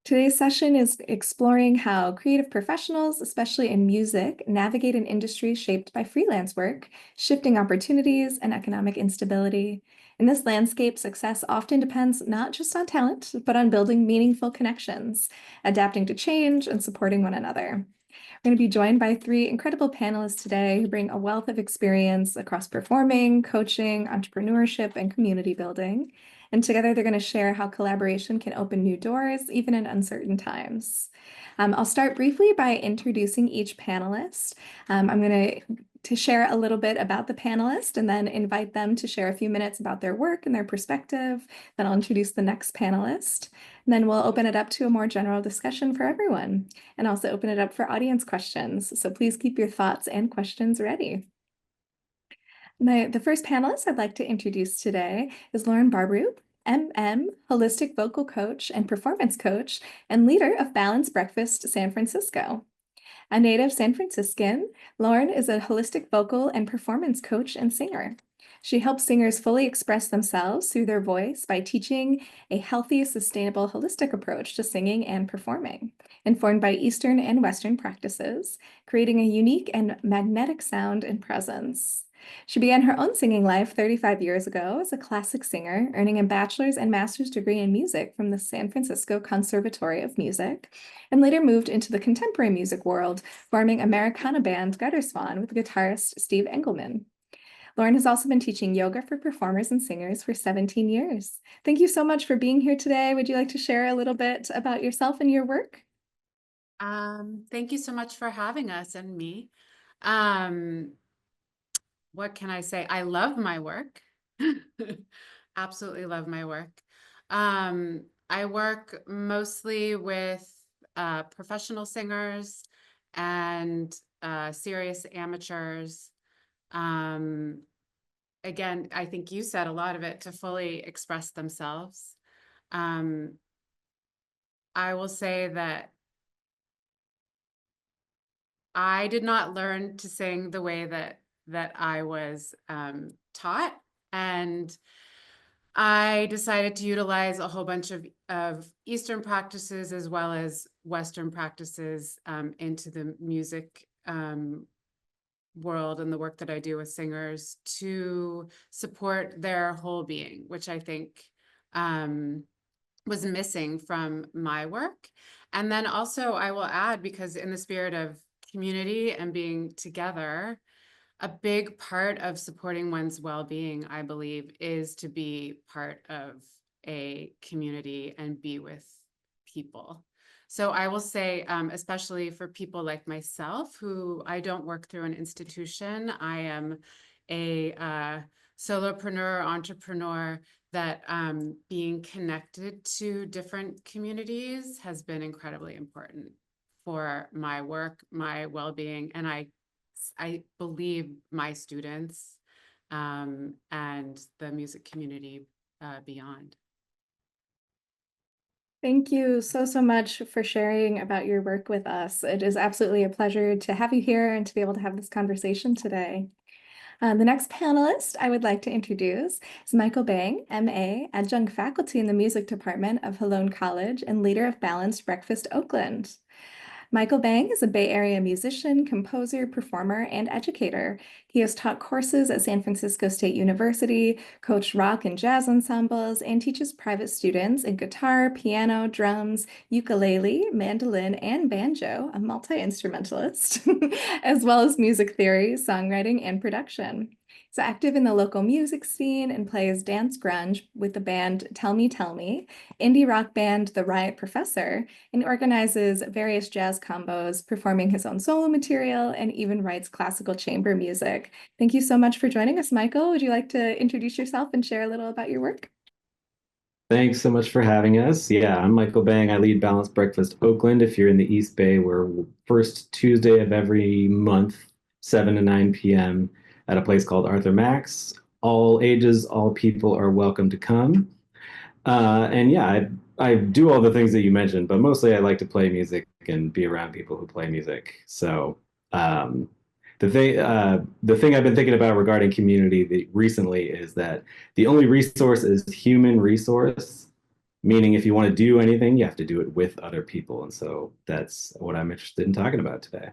Today's session is exploring how creative professionals, especially in music, navigate an industry shaped by freelance work, shifting opportunities, and economic instability. In this landscape, success often depends not just on talent, but on building meaningful connections, adapting to change, and supporting one another. We're going to be joined by three incredible panelists today who bring a wealth of experience across performing, coaching, entrepreneurship, and community building. And together they're going to share how collaboration can open new doors, even in uncertain times. I'll start briefly by introducing each panelist. I'm going to share a little bit about the panelist and then invite them to share a few minutes about their work and their perspective. Then I'll introduce the next panelist. And then we'll open it up to a more general discussion for everyone and also open it up for audience questions. So please keep your thoughts and questions ready. The first panelist I'd like to introduce today is Loryn Barbeau, MM, holistic vocal coach and performance coach, and leader of Balanced Breakfast San Francisco. A native San Franciscan, Loryn is a holistic vocal and performance coach and singer. She helps singers fully express themselves through their voice by teaching a healthy, sustainable, holistic approach to singing and performing, informed by Eastern and Western practices, creating a unique and magnetic sound and presence. She began her own singing life 35 years ago as a classic singer, earning a bachelor's and master's degree in music from the San Francisco Conservatory of Music, and later moved into the contemporary music world, forming Americana band Gutterswan with guitarist Steve Engelman. Loryn has also been teaching yoga for performers and singers for 17 years. Thank you so much for being here today. Would you like to share a little bit about yourself and your work? Thank you so much for having us and me. What can I say? I love my work. Absolutely love my work. I work mostly with professional singers and serious amateurs. Again, I think you said a lot of it to fully express themselves. I will say that I did not learn to sing the way that I was taught, and I decided to utilize a whole bunch of Eastern practices as well as Western practices into the music world and the work that I do with singers to support their whole being, which I think was missing from my work. And then also I will add, because in the spirit of community and being together, a big part of supporting one's well-being, I believe, is to be part of a community and be with people. So I will say, especially for people like myself, who I don't work through an institution, I am a solopreneur, entrepreneur, that being connected to different communities has been incredibly important for my work, my well-being, and I believe my students and the music community beyond. Thank you so much for sharing about your work with us. It is absolutely a pleasure to have you here and to be able to have this conversation today. The next panelist I would like to introduce is Michael Bang, MA, adjunct faculty in the music department of Halone College and leader of Balanced Breakfast Oakland. Michael Bang is a Bay Area musician, composer, performer, and educator. He has taught courses at San Francisco State University, coached rock and jazz ensembles, and teaches private students in guitar, piano, drums, ukulele, mandolin, and banjo, a multi-instrumentalist, as well as music theory, songwriting, and production. He's active in the local music scene and plays dance grunge with the band Tell Me, indie rock band The Riot Professor, and organizes various jazz combos, performing his own solo material, and even writes classical chamber music. Thank you so much for joining us, Michael. Would you like to introduce yourself and share a little about your work? Thanks so much for having us. Yeah, I'm Michael Bang. I lead Balanced Breakfast Oakland. If you're in the East Bay, we're first Tuesday of every month, 7 to 9 p.m. at a place called Arthur Max. All ages, all people are welcome to come. And yeah, I do all the things that you mentioned, but mostly I like to play music and be around people who play music. So the thing I've been thinking about regarding community recently is that the only resource is human resource. meaning if you want to do anything, you have to do it with other people. And so that's what I'm interested in talking about today.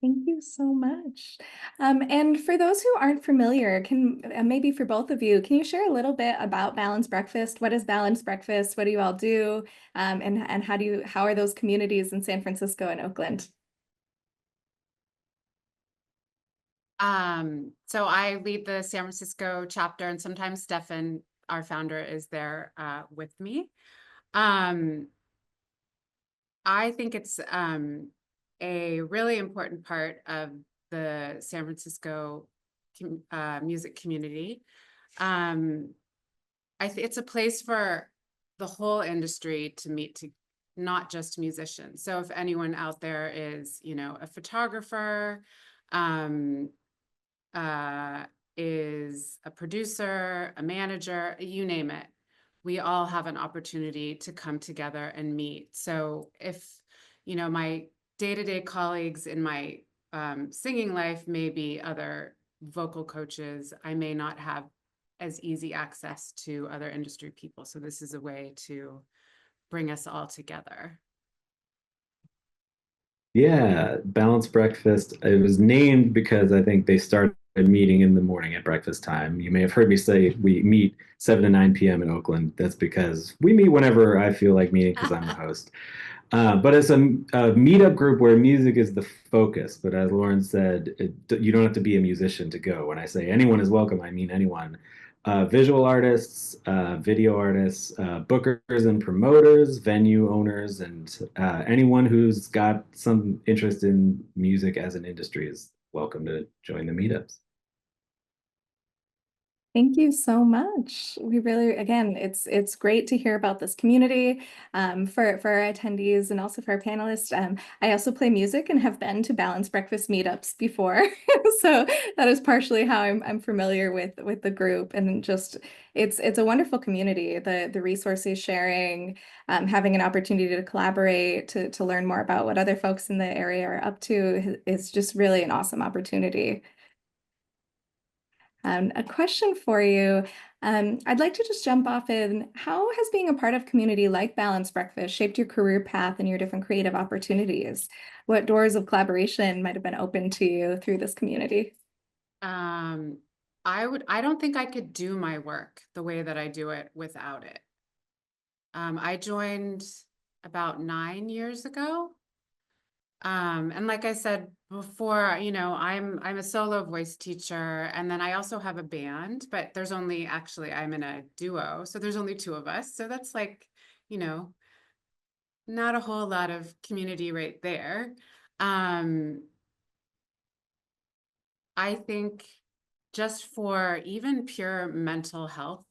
Thank you so much. And for those who aren't familiar, can maybe for both of you, can you share a little bit about Balanced Breakfast? What is Balanced Breakfast? What do you all do? And how are those communities in San Francisco and Oakland? So I lead the San Francisco chapter, and sometimes Stefan, our founder, is there with me. I think it's a really important part of the San Francisco music community. It's a place for the whole industry to meet, to not just musicians. So if anyone out there is, a photographer, um, is a producer, a manager, you name it, we all have an opportunity to come together and meet. So if, my day-to-day colleagues in my singing life may be other vocal coaches, I may not have as easy access to other industry people. So this is a way to bring us all together. Yeah, balanced breakfast. It was named because I think they started meeting in the morning at breakfast time. You may have heard me say we meet 7 to 9 p.m. in Oakland. That's because we meet whenever I feel like meeting because I'm the host. But it's a meetup group where music is the focus. But as Loryn said, you don't have to be a musician to go. When I say anyone is welcome, I mean anyone. Visual artists, video artists, bookers and promoters, venue owners, and anyone who's got some interest in music as an industry is welcome to join the meetups. Thank you so much. We really, again, it's great to hear about this community for our attendees and also for our panelists. I also play music and have been to Balanced Breakfast meetups before, so that is partially how I'm familiar with the group. And just it's a wonderful community. The resources sharing, having an opportunity to collaborate, to learn more about what other folks in the area are up to is just really an awesome opportunity. A question for you. I'd like to just jump off in, how has being a part of community like Balanced Breakfast shaped your career path and your different creative opportunities? What doors of collaboration might have been open to you through this community? I don't think I could do my work the way that I do it without it. I joined about 9 years ago. And like I said before, I'm a solo voice teacher, and then I also have a band, but I'm in a duo, so there's only two of us. So that's like, not a whole lot of community right there. I think just for even pure mental health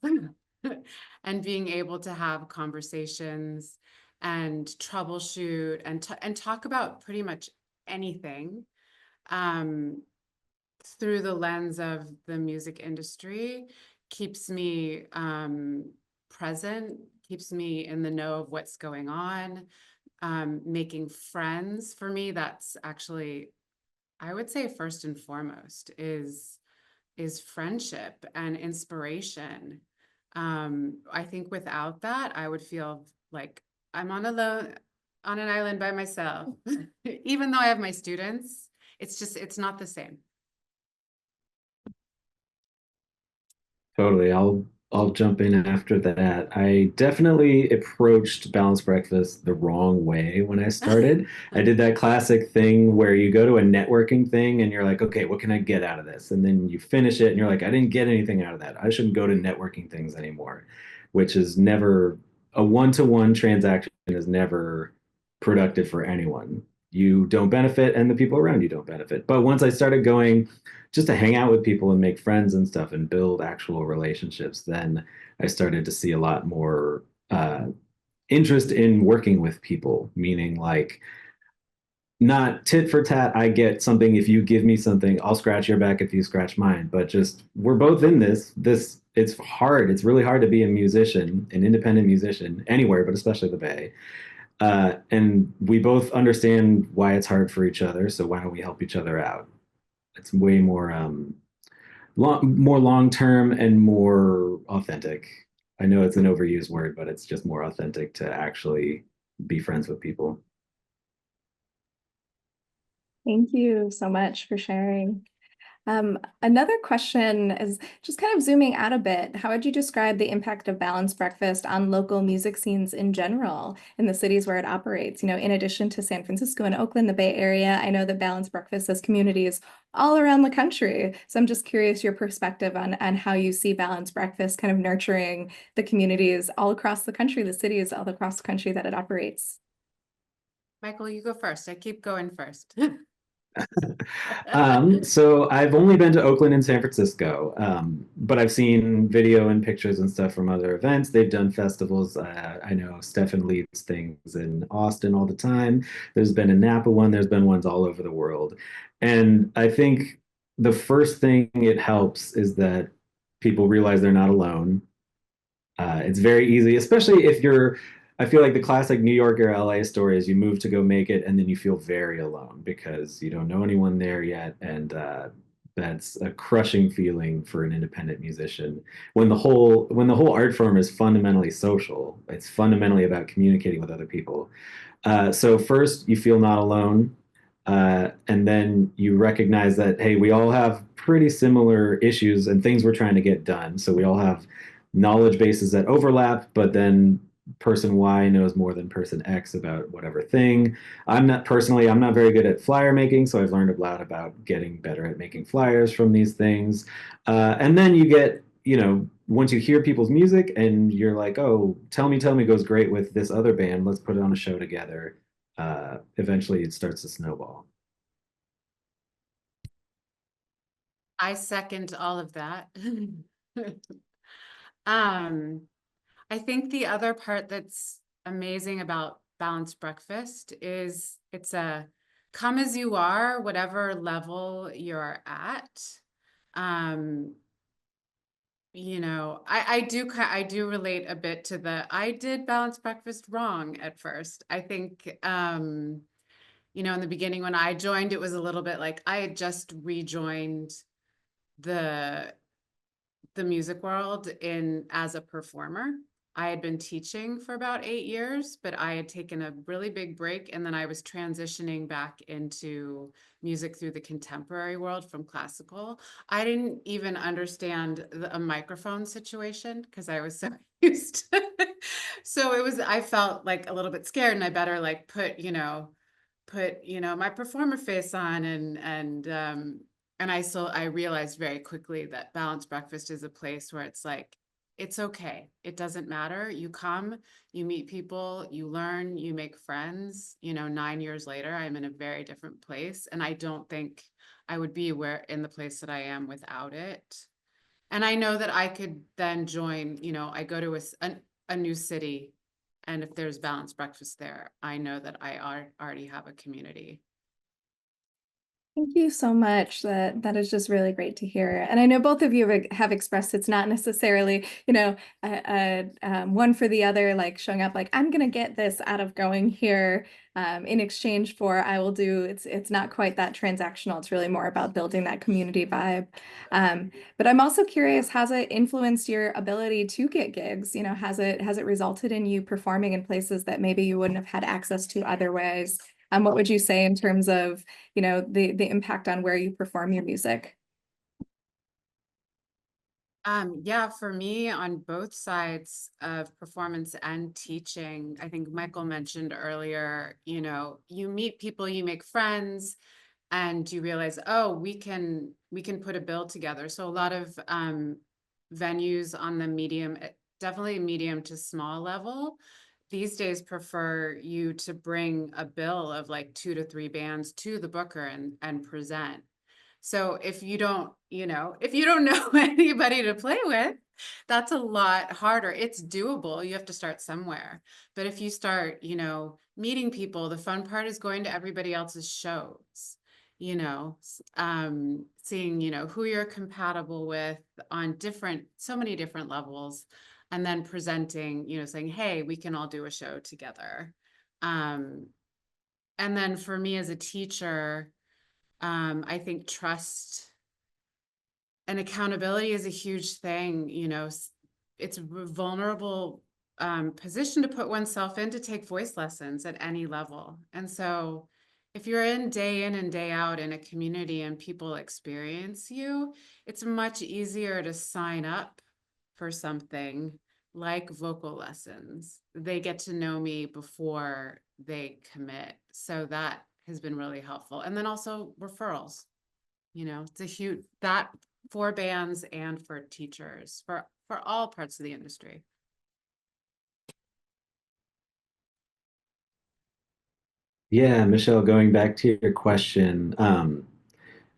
and being able to have conversations and troubleshoot and talk about pretty much anything through the lens of the music industry keeps me present, keeps me in the know of what's going on. Making friends, for me, that's actually, I would say, first and foremost is friendship and inspiration. I think without that, I would feel like I'm on an island by myself. Even though I have my students, it's not the same. Totally. I'll jump in after that. I definitely approached balanced breakfast the wrong way when I started. I did that classic thing where you go to a networking thing and you're like, okay, what can I get out of this? And then you finish it and you're like, I didn't get anything out of that. I shouldn't go to networking things anymore, which is never a one-to-one transaction is never productive for anyone. You don't benefit and the people around you don't benefit. But once I started going just to hang out with people and make friends and stuff and build actual relationships, then I started to see a lot more interest in working with people, meaning like not tit for tat. I get something if you give me something, I'll scratch your back if you scratch mine, but just we're both in this it's hard. It's really hard to be a musician, an independent musician anywhere, but especially the Bay. And we both understand why it's hard for each other, so why don't we help each other out? It's way more more long term and more authentic. I know it's an overused word, but it's just more authentic to actually be friends with people. Thank you so much for sharing. Another question is just kind of zooming out a bit. How would you describe the impact of balanced breakfast on local music scenes in general in the cities where it operates? You know, in addition to San Francisco and Oakland, the Bay Area, I know that balanced breakfast has communities all around the country. So I'm just curious your perspective on how you see balanced breakfast kind of nurturing the communities all across the country, the cities all across the country that it operates. Michael, you go first. I keep going first. So I've only been to Oakland and San Francisco, but I've seen video and pictures and stuff from other events. They've done festivals. I know Stefan leads things in Austin all the time. There's been a Napa one. There's been ones all over the world. And I think the first thing it helps is that people realize they're not alone. It's very easy, especially if you're, I feel like the classic New York or LA story is you move to go make it and then you feel very alone because you don't know anyone there yet. And that's a crushing feeling for an independent musician. When the whole art form is fundamentally social, it's fundamentally about communicating with other people. So first, you feel not alone. And then you recognize that, hey, we all have pretty similar issues and things we're trying to get done. So we all have knowledge bases that overlap, but then person Y knows more than person X about whatever thing. I'm not very good at flyer making, so I've learned a lot about getting better at making flyers from these things. And then you get, once you hear people's music and you're like, oh, Tell Me goes great with this other band, let's put it on a show together. Eventually it starts to snowball. I second all of that. Um, I think the other part that's amazing about balanced breakfast is it's a come as you are, whatever level you're at. I do relate a bit to I did balanced breakfast wrong at first. I think, in the beginning when I joined, it was a little bit like I had just rejoined the music world as a performer. I had been teaching for about 8 years, but I had taken a really big break and then I was transitioning back into music through the contemporary world from classical. I didn't even understand a microphone situation because I was so used to it. So I felt like a little bit scared and I better like put my performer face on and I realized very quickly that balanced breakfast is a place where it's like, it's okay. It doesn't matter. You come, you meet people, you learn, you make friends. 9 years later, I'm in a very different place. And I don't think I would be in the place that I am without it. And I know that I could then join, I go to a new city. And if there's balanced breakfast there, I know that I already have a community. Thank you so much. That is just really great to hear. And I know both of you have expressed it's not necessarily, one for the other, like showing up like I'm gonna get this out of going here in exchange for I will do. It's not quite that transactional. It's really more about building that community vibe. But I'm also curious, has it influenced your ability to get gigs? Has it resulted in you performing in places that maybe you wouldn't have had access to otherwise? What would you say in terms of, the impact on where you perform your music? Yeah, for me on both sides of performance and teaching, I think Michael mentioned earlier, you meet people, you make friends, and you realize, oh, we can put a bill together. So a lot of venues on the definitely medium to small level, these days prefer you to bring a bill of like 2 to 3 bands to the booker and present. So if you don't know anybody to play with, that's a lot harder. It's doable. You have to start somewhere. But if you start, meeting people, the fun part is going to everybody else's shows, seeing, who you're compatible with on so many different levels, and then presenting, saying, hey, we can all do a show together. And then for me as a teacher, I think trust and accountability is a huge thing. it's a vulnerable position to put oneself in to take voice lessons at any level. And so if you're in and day out in a community and people experience you, it's much easier to sign up for something like vocal lessons. They get to know me before they commit. So that has been really helpful. And then also referrals. You know, it's a huge, that for bands and for teachers, for all parts of the industry. Yeah, Michelle, going back to your question,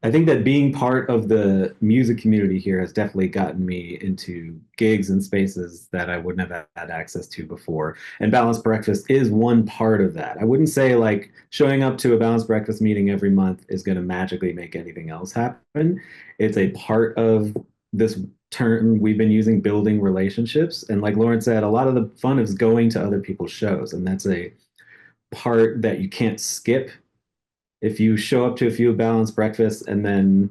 I think that being part of the music community here has definitely gotten me into gigs and spaces that I wouldn't have had access to before. And Balanced Breakfast is one part of that. I wouldn't say like showing up to a Balanced Breakfast meeting every month is going to magically make anything else happen. It's a part of this term we've been using, building relationships. And like Loryn said, a lot of the fun is going to other people's shows. And that's a part that you can't skip if you show up to a few balanced breakfasts and then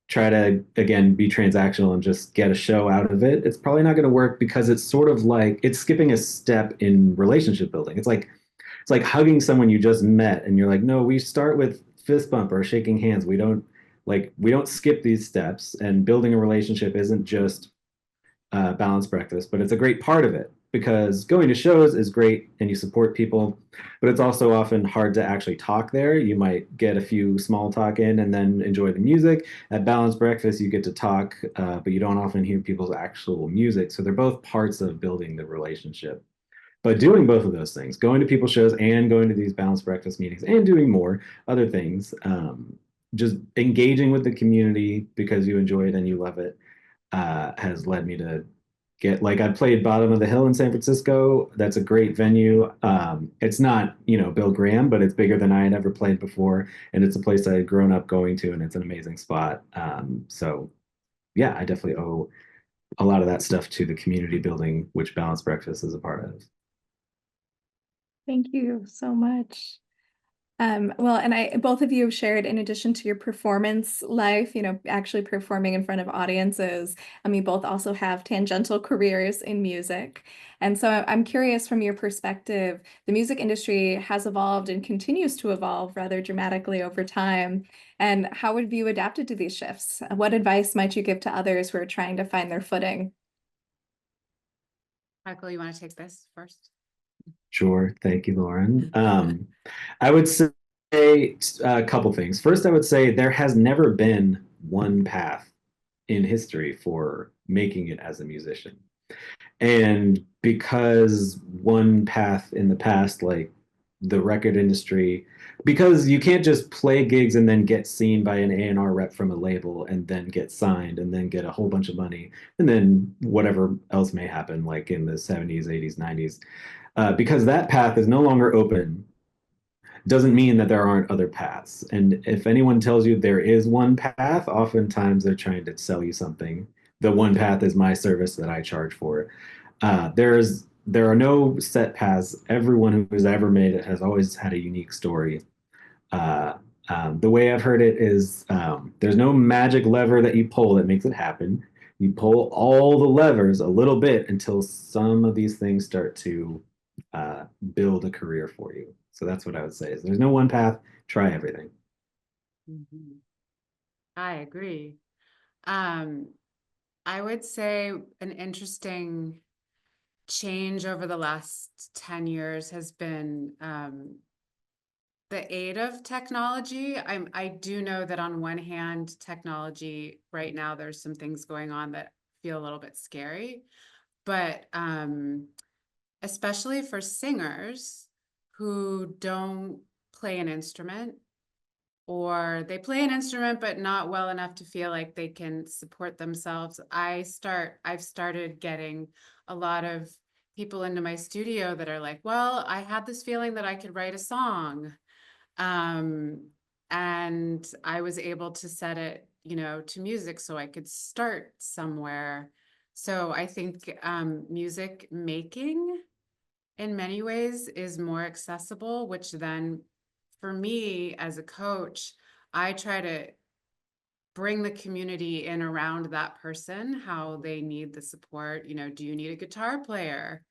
try to again be transactional and just get a show out of it, it's probably not going to work because it's sort of like it's skipping a step in relationship building. It's like hugging someone you just met and you're like, no, we start with fist bump or shaking hands. We don't skip these steps, and building a relationship isn't just balanced breakfast, but it's a great part of it because going to shows is great and you support people, but it's also often hard to actually talk there. You might get a few small talk in and then enjoy the music. At balanced breakfast, you get to talk, but you don't often hear people's actual music. So they're both parts of building the relationship. But doing both of those things, going to people's shows and going to these balanced breakfast meetings and doing more other things, just engaging with the community because you enjoy it and you love it, has led me to get like I played Bottom of the Hill in San Francisco. That's a great venue. It's not, Bill Graham, but it's bigger than I had ever played before. And it's a place I had grown up going to, and it's an amazing spot. So yeah, I definitely owe a lot of that stuff to the community building, which Balanced Breakfast is a part of. Thank you so much. Well, and both of you have shared, in addition to your performance life, actually performing in front of audiences, you both also have tangential careers in music. And so I'm curious from your perspective, the music industry has evolved and continues to evolve rather dramatically over time. And how have you adapted to these shifts? What advice might you give to others who are trying to find their footing? Michael, you want to take this first? Sure. Thank you, Loryn. I would say a couple things. First, I would say there has never been one path in history for making it as a musician. And because one path in the past, like the record industry, because you can't just play gigs and then get seen by an A&R rep from a label and then get signed and then get a whole bunch of money and then whatever else may happen, like in the 70s, 80s, 90s. Because that path is no longer open doesn't mean that there aren't other paths. And if anyone tells you there is one path, oftentimes they're trying to sell you something. The one path is my service that I charge for. There are no set paths. Everyone who has ever made it has always had a unique story. Uh, the way I've heard it is there's no magic lever that you pull that makes it happen. You pull all the levers a little bit until some of these things start to build a career for you. So that's what I would say is there's no one path, try everything. Mhm. I agree. Um, I would say an interesting change over the last 10 years has been the aid of technology. I do know that on one hand, technology right now, there's some things going on that feel a little bit scary, but especially for singers who don't play an instrument, or they play an instrument but not well enough to feel like they can support themselves. I've started getting a lot of people into my studio that are like, well, I had this feeling that I could write a song. And I was able to set it, to music so I could start somewhere. So I think music making in many ways is more accessible, which then for me as a coach, I try to bring the community in around that person, how they need the support. You know, do you need a guitar player?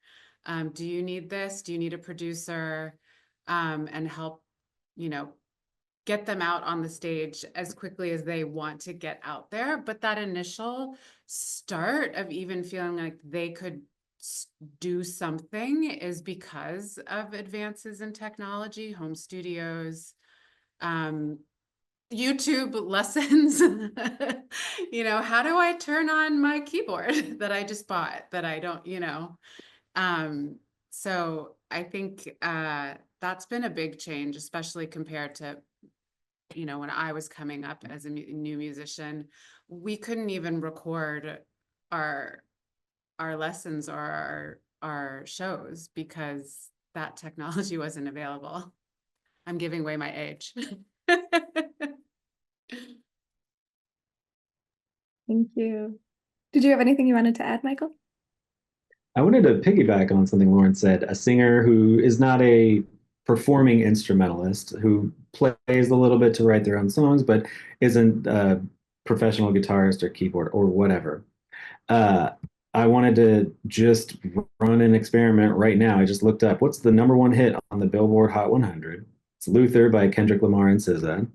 Do you need this? Do you need a producer? And help, you know, get them out on the stage as quickly as they want to get out there. But that initial start of even feeling like they could do something is because of advances in technology, home studios, YouTube lessons. You know, how do I turn on my keyboard that I just bought that I don't, you know? So I think that's been a big change, especially compared to, you know, when I was coming up as a new musician. We couldn't even record our lessons or our shows because that technology wasn't available. I'm giving away my age. Thank you. Did you have anything you wanted to add, Michael? I wanted to piggyback on something Loryn said, a singer who is not a performing instrumentalist, who plays a little bit to write their own songs, but isn't a professional guitarist or keyboard or whatever. Uh, I wanted to just run an experiment right now. I just looked up what's the #1 hit on the Billboard Hot 100. It's Luther by Kendrick Lamar and SZA.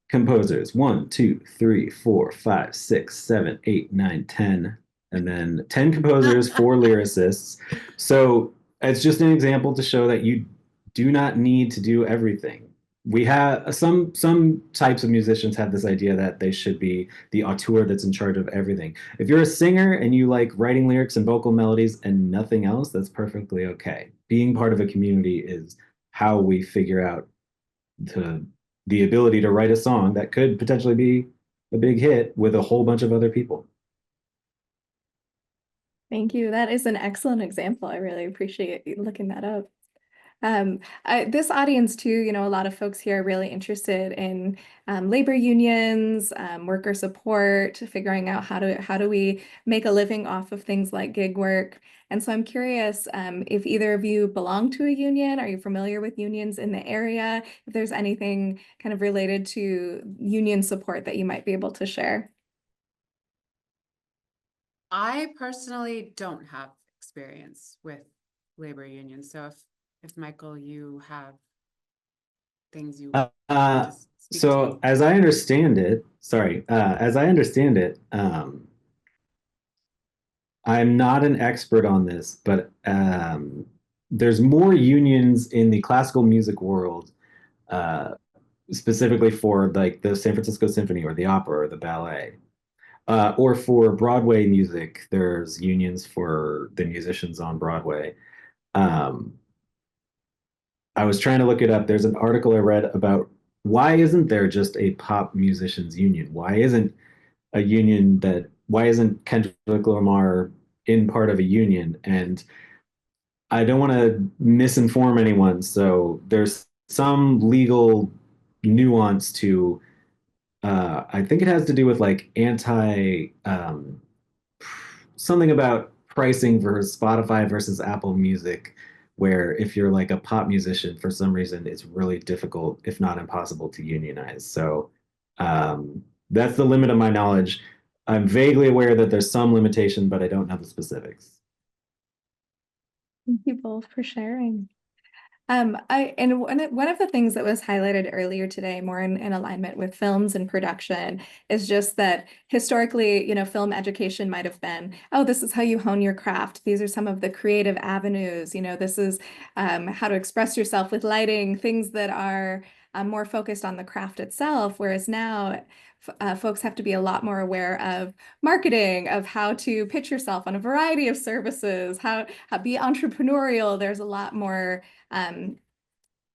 Composers 1, 2, 3, 4, 5, 6, 7, 8, 9, 10, and then 10 composers, 4 lyricists. So it's just an example to show that you do not need to do everything. We have some types of musicians have this idea that they should be the auteur that's in charge of everything. If you're a singer and you like writing lyrics and vocal melodies and nothing else, that's perfectly okay. Being part of a community is how we figure out the ability to write a song that could potentially be a big hit with a whole bunch of other people. Thank you. That is an excellent example. I really appreciate you looking that up. This audience too, you know, a lot of folks here are really interested in labor unions, worker support, figuring out how do we make a living off of things like gig work. And so I'm curious if either of you belong to a union. Are you familiar with unions in the area? If there's anything kind of related to union support that you might be able to share. I personally don't have experience with labor unions. So if Michael, you have things you want to speak to. So as I understand it, as I understand it, I'm not an expert on this, but there's more unions in the classical music world, uh, specifically for like the San Francisco Symphony or the opera or the ballet. Or for Broadway music, there's unions for the musicians on Broadway. Um, I was trying to look it up. There's an article I read about why isn't there just a pop musicians union? Why isn't Kendrick Lamar in part of a union? And I don't want to misinform anyone. So there's some legal nuance to, I think it has to do with like something about pricing versus Spotify versus Apple Music, where if you're like a pop musician, for some reason, it's really difficult, if not impossible, to unionize. So that's the limit of my knowledge. I'm vaguely aware that there's some limitation, but I don't know the specifics. Thank you both for sharing. One of the things that was highlighted earlier today, more in alignment with films and production, is just that historically, you know, film education might have been, oh, this is how you hone your craft. These are some of the creative avenues. You know, this is how to express yourself with lighting, things that are more focused on the craft itself. Whereas now, folks have to be a lot more aware of marketing, of how to pitch yourself on a variety of services, how be entrepreneurial. There's a lot more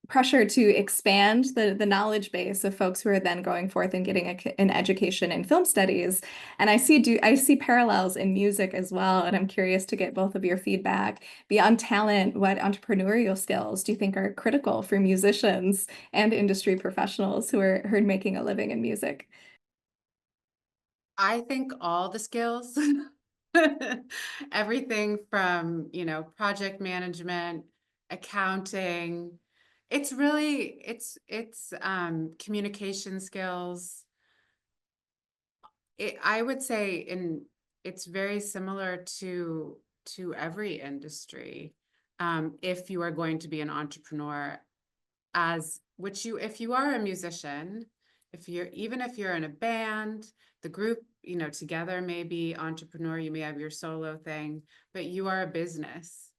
pressure to expand the knowledge base of folks who are then going forth and getting an education in film studies. And I see parallels in music as well. And I'm curious to get both of your feedback. Beyond talent, what entrepreneurial skills do you think are critical for musicians and industry professionals who are making a living in music? I think all the skills, everything from, you know, project management, accounting, it's really, it's communication skills, I would say it's very similar to every industry. If you are going to be an entrepreneur, if you are a musician, even if you're in a band, the group, together may be entrepreneur, you may have your solo thing, but you are a business.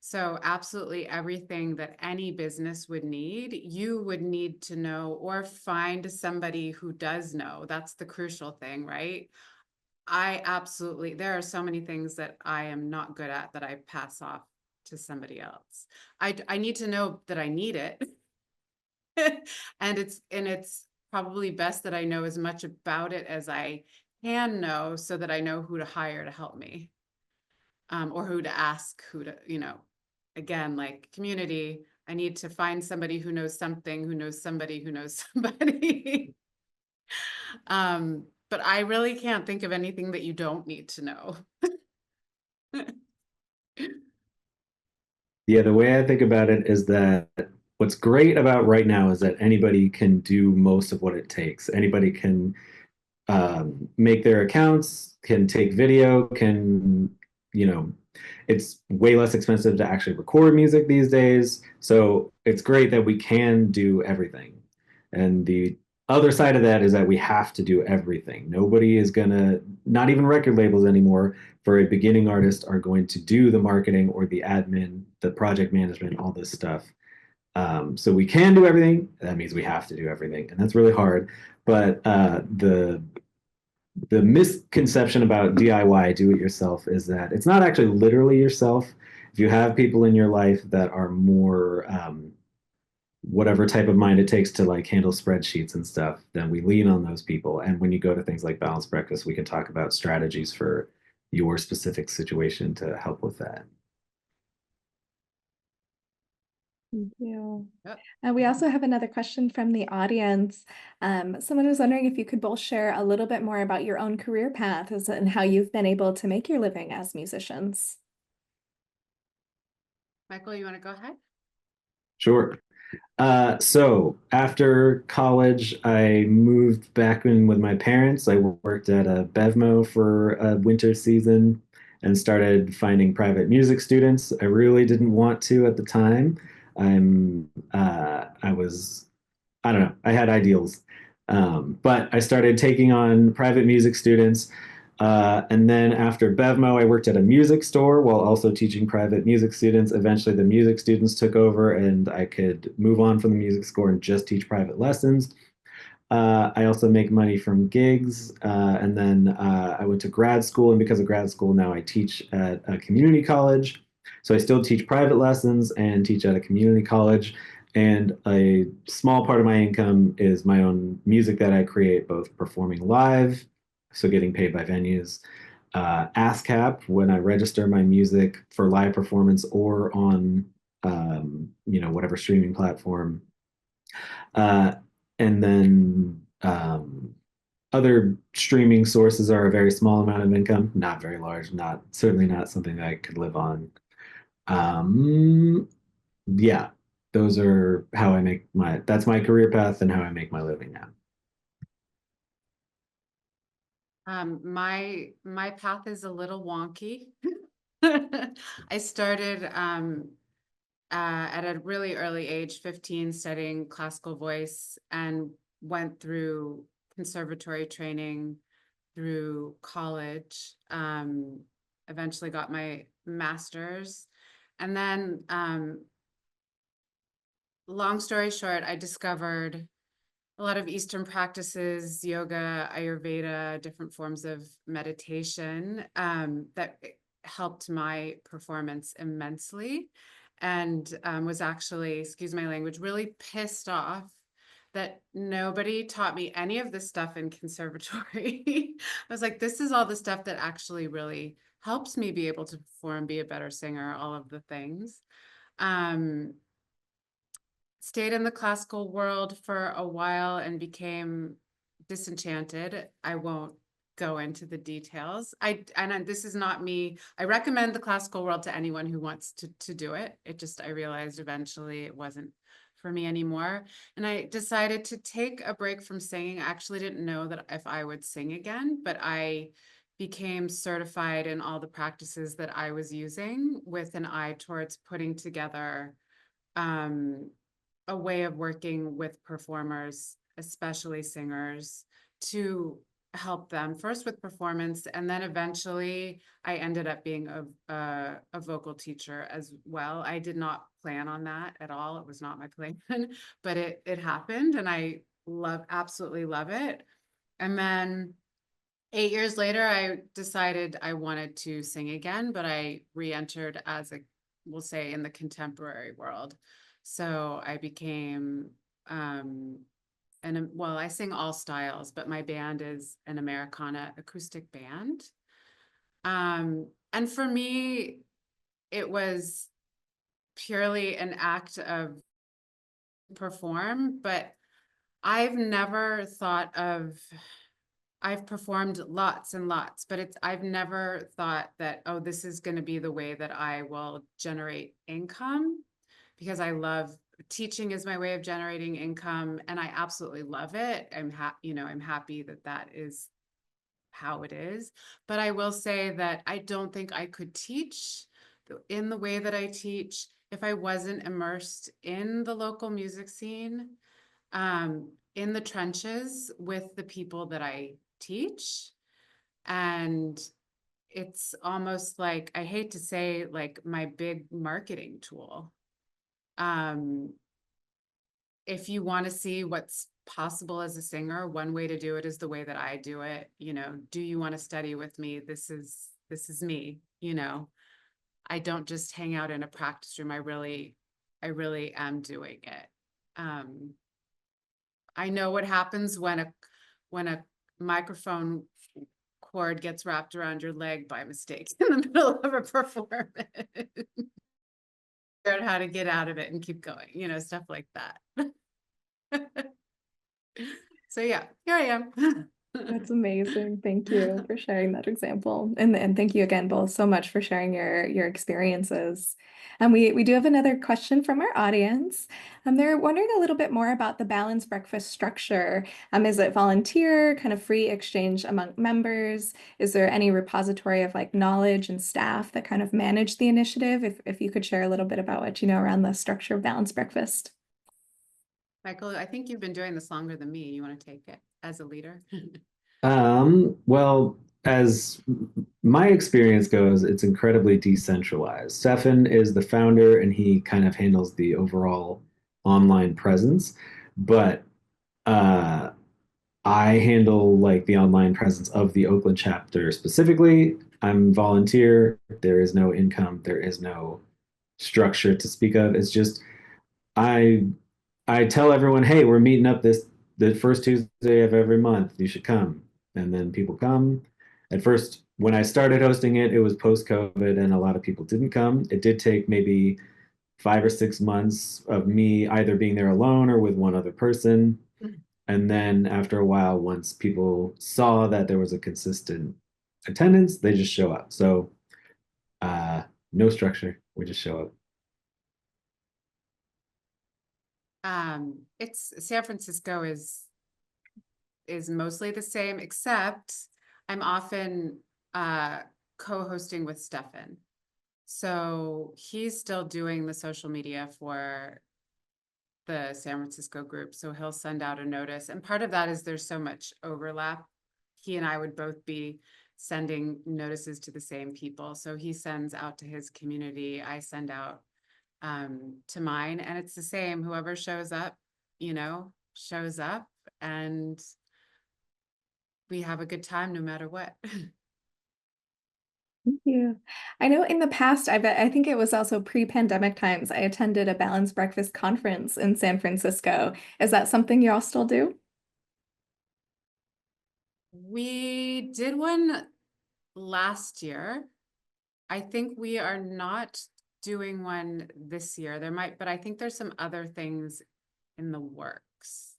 So absolutely everything that any business would need, you would need to know or find somebody who does know. That's the crucial thing, right? There are so many things that I am not good at that I pass off to somebody else. I need to know that I need it. And it's probably best that I know as much about it as I can know so that I know who to hire to help me. Or who to ask, again, like community, I need to find somebody who knows something, who knows somebody, who knows somebody. But I really can't think of anything that you don't need to know. Yeah, the way I think about it is that what's great about right now is that anybody can do most of what it takes. Anybody can make their accounts, can take video, can, you know, it's way less expensive to actually record music these days. So it's great that we can do everything. And the other side of that is that we have to do everything. Nobody is gonna, not even record labels anymore, for a beginning artist are going to do the marketing or the admin, the project management, all this stuff. So we can do everything. That means we have to do everything, and that's really hard. But the misconception about DIY, do it yourself, is that it's not actually literally yourself. If you have people in your life that are more whatever type of mind it takes to like handle spreadsheets and stuff, then we lean on those people. And when you go to things like Balanced Breakfast, we can talk about strategies for your specific situation to help with that. Thank you. Yep. We also have another question from the audience. Someone was wondering if you could both share a little bit more about your own career paths and how you've been able to make your living as musicians. Michael, you want to go ahead? Sure. So after college, I moved back in with my parents. I worked at a Bevmo for a winter season and started finding private music students. I really didn't want to at the time. I was, I don't know, I had ideals. But I started taking on private music students. And then after Bevmo, I worked at a music store while also teaching private music students. Eventually, the music students took over, and I could move on from the music store and just teach private lessons. I also make money from gigs. And then I went to grad school, and because of grad school, now I teach at a community college. So I still teach private lessons and teach at a community college. And a small part of my income is my own music that I create, both performing live, so getting paid by venues, ASCAP when I register my music for live performance or on whatever streaming platform. Uh, and then other streaming sources are a very small amount of income, not very large, not certainly not something that I could live on. Yeah, those are how I make that's my career path and how I make my living now. My path is a little wonky. I started at a really early age, 15, studying classical voice, and went through conservatory training, through college, eventually got my master's. And then, long story short, I discovered a lot of Eastern practices, yoga, Ayurveda, different forms of meditation, that helped my performance immensely, and was actually, excuse my language, really pissed off that nobody taught me any of this stuff in conservatory. I was like, this is all the stuff that actually really helps me be able to perform, be a better singer, all of the things. Stayed in the classical world for a while and became disenchanted. I won't go into the details. This is not me. I recommend the classical world to anyone who wants to do it. I realized eventually it wasn't for me anymore. And I decided to take a break from singing. I actually didn't know that if I would sing again, but I became certified in all the practices that I was using with an eye towards putting together a way of working with performers, especially singers, to help them first with performance, and then eventually I ended up being a vocal teacher as well. I did not plan on that at all. It was not my plan, but it happened, and I absolutely love it. And then 8 years later, I decided I wanted to sing again, but I re-entered as we'll say, in the contemporary world. So I became, well, I sing all styles, but my band is an Americana acoustic band. And for me, it was purely an act of perform, but I've never thought of, I've performed lots and lots, but I've never thought that, oh, this is going to be the way that I will generate income, because I love teaching is my way of generating income, and I absolutely love it. I'm happy that that is how it is. But I will say that I don't think I could teach in the way that I teach if I wasn't immersed in the local music scene, in the trenches with the people that I teach. And it's almost like, I hate to say, like my big marketing tool. If you want to see what's possible as a singer, one way to do it is the way that I do it. Do you want to study with me? This is me. I don't just hang out in a practice room. I really am doing it. I know what happens when a microphone cord gets wrapped around your leg by mistake in the middle of a performance. Figure out how to get out of it and keep going, stuff like that. So yeah, here I am. That's amazing. Thank you for sharing that example. And thank you again both so much for sharing your experiences. And we do have another question from our audience. They're wondering a little bit more about the balanced breakfast structure. Is it volunteer, kind of free exchange among members? Is there any repository of like knowledge and staff that kind of manage the initiative? If you could share a little bit about what you know around the structure of balanced breakfast. Michael, I think you've been doing this longer than me. You want to take it as a leader? Well, as my experience goes, it's incredibly decentralized. Stefan is the founder and he kind of handles the overall online presence, but uh, I handle like the online presence of the Oakland chapter specifically. I'm volunteer. There is no income. There is no structure to speak of. It's just I I tell everyone, hey, we're meeting up the first Tuesday of every month. You should come. And then people come. At first, when I started hosting it, it was post-COVID and a lot of people didn't come. It did take maybe 5 or 6 months of me either being there alone or with one other person. And then after a while, once people saw that there was a consistent attendance, they just show up. So no structure. We just show up. It's San Francisco is mostly the same, except I'm often co-hosting with Stefan. So he's still doing the social media for the San Francisco group. So he'll send out a notice. And part of that is there's so much overlap. He and I would both be sending notices to the same people. So he sends out to his community. I send out to mine, and it's the same. Whoever shows up, shows up, and we have a good time no matter what. Thank you. I know in the past, I think it was also pre-pandemic times, I attended a balanced breakfast conference in San Francisco. Is that something you all still do? We did one last year. I think we are not doing one this year. But I think there's some other things in the works.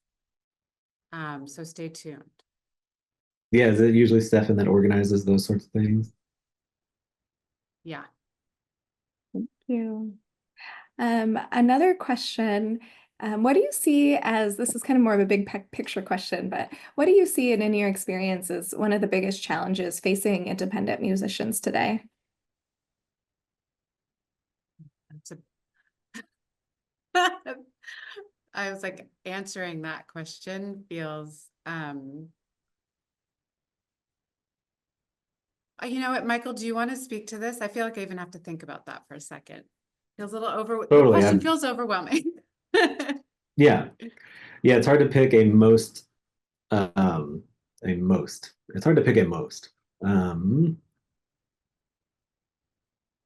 So stay tuned. Yeah, is it usually Stefan that organizes those sorts of things? Yeah. Thank you. Another question. What do you see as, this is kind of more of a big picture question, but what do you see in your experience as one of the biggest challenges facing independent musicians today? That's a I was like, answering that question feels, you know what, Michael, do you want to speak to this? I feel like I even have to think about that for a second. Feels a little the Totally. question feels overwhelming. Yeah. Yeah. It's hard to pick a most, it's hard to pick a most. Um,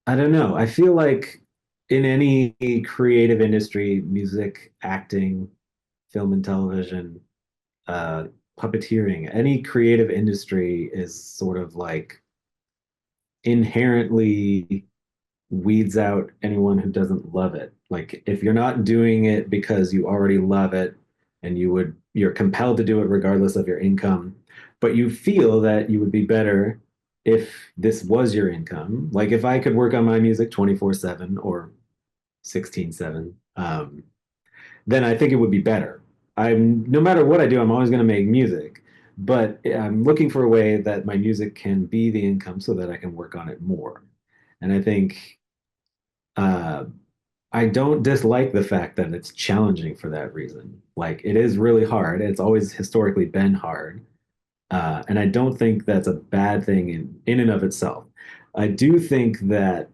I don't know. I feel like in any creative industry, music, acting, film and television, uh, puppeteering, any creative industry is sort of like inherently weeds out anyone who doesn't love it. Like if you're not doing it because you already love it and you're compelled to do it regardless of your income, but you feel that you would be better if this was your income. Like if I could work on my music 24/7 or 16/7, then I think it would be better. I'm no matter what I do, I'm always going to make music, but I'm looking for a way that my music can be the income so that I can work on it more. And I think uh, I don't dislike the fact that it's challenging for that reason. Like it is really hard. It's always historically been hard. And I don't think that's a bad thing in and of itself. I do think that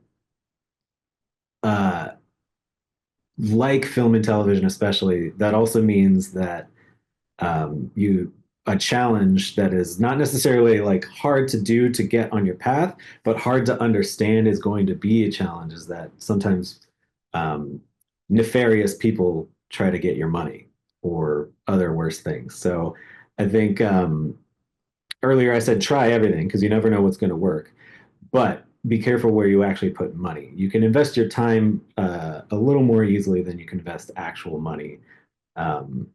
uh, like film and television, especially, that also means that you a challenge that is not necessarily like hard to do to get on your path, but hard to understand is going to be a challenge. Is that sometimes um, nefarious people try to get your money or other worse things. So I think earlier I said try everything because you never know what's going to work, but be careful where you actually put money. You can invest your time a little more easily than you can invest actual money. Um,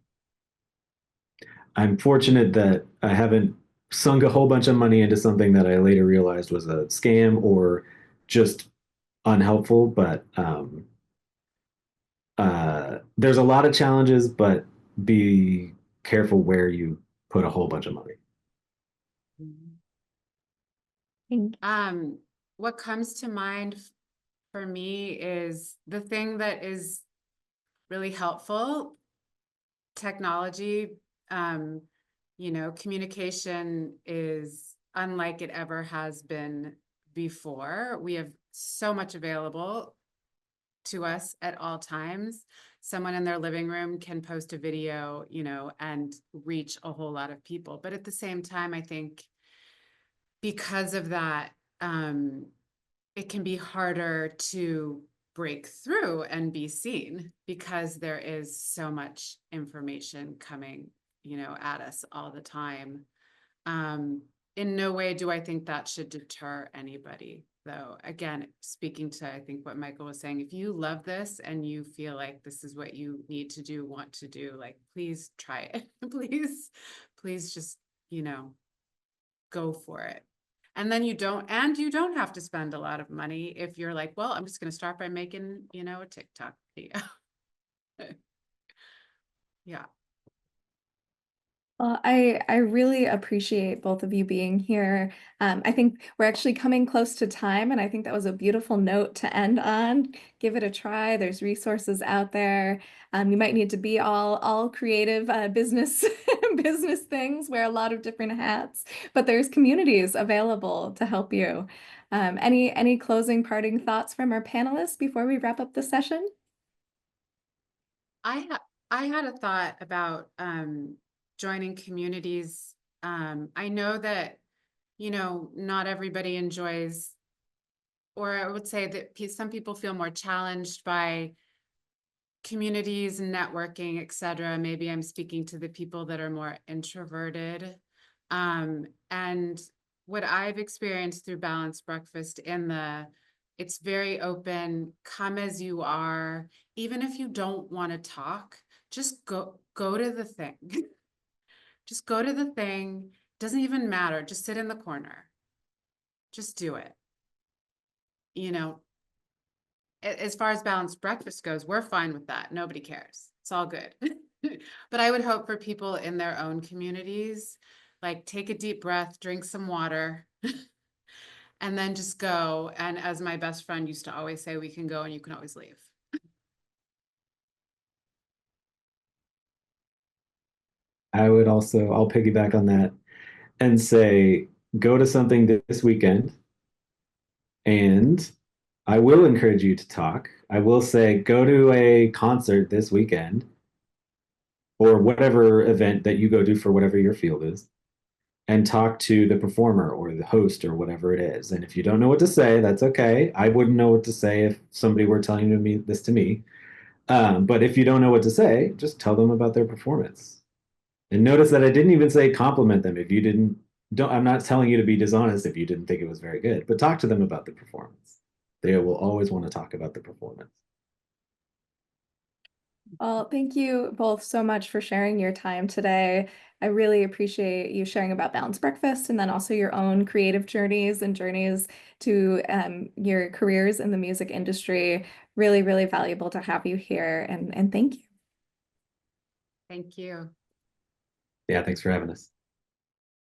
I'm fortunate that I haven't sunk a whole bunch of money into something that I later realized was a scam or just unhelpful. But there's a lot of challenges, but be careful where you put a whole bunch of money. Um, what comes to mind for me is the thing that is really helpful, technology. Um, communication is unlike it ever has been before. We have so much available to us at all times. Someone in their living room can post a video, and reach a whole lot of people. But at the same time, I think because of that, it can be harder to break through and be seen because there is so much information coming, at us all the time. In no way do I think that should deter anybody, though. Again, speaking to, I think, what Michael was saying, if you love this and you feel like this is what you need to do, want to do, like, please try it. please just, go for it. And then you don't have to spend a lot of money if you're like, well, I'm just going to start by making, a TikTok video. Yeah. Well, I really appreciate both of you being here. I think we're actually coming close to time, and I think that was a beautiful note to end on. Give it a try. There's resources out there. You might need to be all creative business business things, wear a lot of different hats, but there's communities available to help you. Any closing parting thoughts from our panelists before we wrap up the session? I had a thought about joining communities. I know that, not everybody enjoys, or I would say that some people feel more challenged by communities and networking, et cetera. Maybe I'm speaking to the people that are more introverted. And what I've experienced through Balanced Breakfast it's very open, come as you are. Even if you don't want to talk, just go to the thing. Just go to the thing. Doesn't even matter. Just sit in the corner. Just do it. as far as balanced breakfast goes, we're fine with that. Nobody cares. It's all good. But I would hope for people in their own communities, like take a deep breath, drink some water, and then just go. And as my best friend used to always say, we can go and you can always leave. I'll piggyback on that and say, go to something this weekend. And I will encourage you to talk. I will say, go to a concert this weekend or whatever event that you go to for whatever your field is, and talk to the performer or the host or whatever it is. And if you don't know what to say, that's okay. I wouldn't know what to say if somebody were telling me this to me. But if you don't know what to say, just tell them about their performance. And notice that I didn't even say compliment them if you didn't. Don't. I'm not telling you to be dishonest if you didn't think it was very good, but talk to them about the performance. They will always want to talk about the performance. Well, thank you both so much for sharing your time today. I really appreciate you sharing about balanced breakfast and then also your own creative journeys and journeys to your careers in the music industry. Really, really valuable to have you here, and thank you. Thank you. Yeah, thanks for having us.